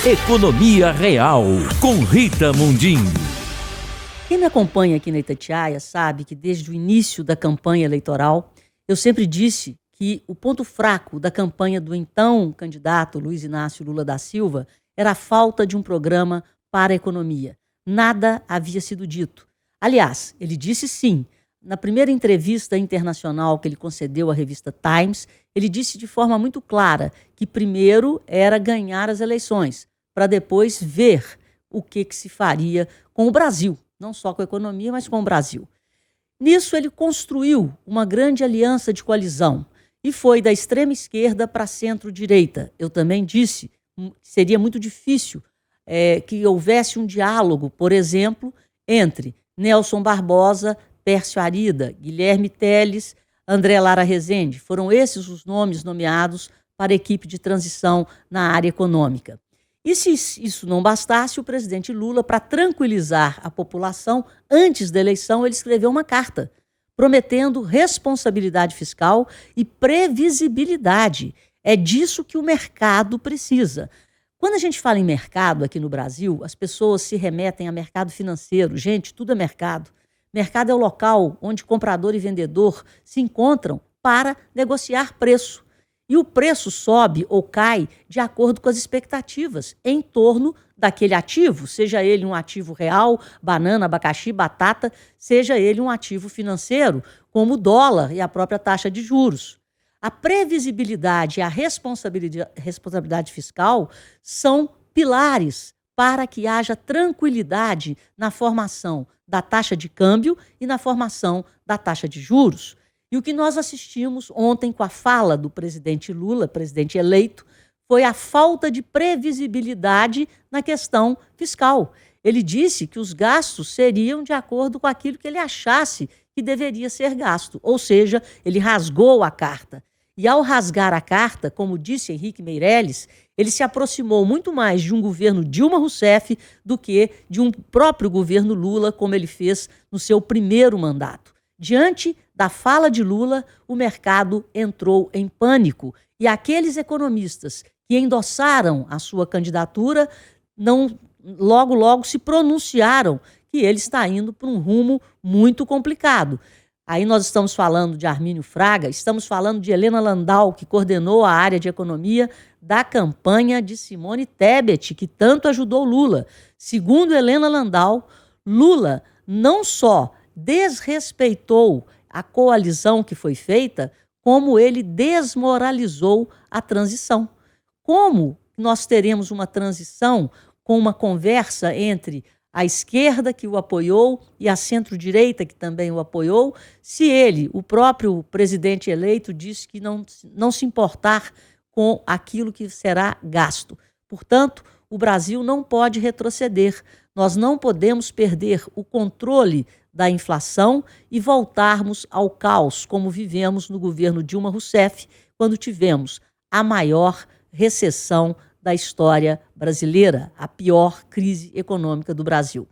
Economia Real, com Rita Mundim. Quem me acompanha aqui na Itatiaia sabe que desde o início da campanha eleitoral, eu sempre disse que o ponto fraco da campanha do então candidato Luiz Inácio Lula da Silva era a falta de um programa para a economia. Nada havia sido dito. Aliás, ele disse sim. Na primeira entrevista internacional que ele concedeu à revista Times, ele disse de forma muito clara que primeiro era ganhar as eleições, para depois ver o que se faria com o Brasil, não só com a economia, mas com o Brasil. Nisso, ele construiu uma grande aliança de coalizão e foi da extrema esquerda para a centro-direita. Eu também disse que seria muito difícil que houvesse um diálogo, por exemplo, entre Nelson Barbosa, Pércio Arida, Guilherme Telles, André Lara Rezende. Foram esses os nomes nomeados para a equipe de transição na área econômica. E se isso não bastasse, o presidente Lula, para tranquilizar a população, antes da eleição, ele escreveu uma carta prometendo responsabilidade fiscal e previsibilidade. É disso que o mercado precisa. Quando a gente fala em mercado aqui no Brasil, as pessoas se remetem a mercado financeiro. Gente, tudo é mercado. Mercado é o local onde comprador e vendedor se encontram para negociar preço. E o preço sobe ou cai de acordo com as expectativas em torno daquele ativo, seja ele um ativo real, banana, abacaxi, batata, seja ele um ativo financeiro, como o dólar e a própria taxa de juros. A previsibilidade e a responsabilidade fiscal são pilares para que haja tranquilidade na formação da taxa de câmbio e na formação da taxa de juros. E o que nós assistimos ontem com a fala do presidente Lula, presidente eleito, foi a falta de previsibilidade na questão fiscal. Ele disse que os gastos seriam de acordo com aquilo que ele achasse que deveria ser gasto, ou seja, ele rasgou a carta. E ao rasgar a carta, como disse Henrique Meirelles, ele se aproximou muito mais de um governo Dilma Rousseff do que de um próprio governo Lula, como ele fez no seu primeiro mandato. Diante da fala de Lula, o mercado entrou em pânico e aqueles economistas que endossaram a sua candidatura logo se pronunciaram que ele está indo para um rumo muito complicado. Aí nós estamos falando de Armínio Fraga, estamos falando de Helena Landau, que coordenou a área de economia da campanha de Simone Tebet, que tanto ajudou Lula. Segundo Helena Landau, Lula não só desrespeitou a coalizão que foi feita, como ele desmoralizou a transição. Como nós teremos uma transição com uma conversa entre a esquerda, que o apoiou, e a centro-direita, que também o apoiou, se ele, o próprio presidente eleito, disse que não se importar com aquilo que será gasto? Portanto, o Brasil não pode retroceder. Nós não podemos perder o controle da inflação e voltarmos ao caos, como vivemos no governo Dilma Rousseff, quando tivemos a maior recessão da história brasileira, a pior crise econômica do Brasil.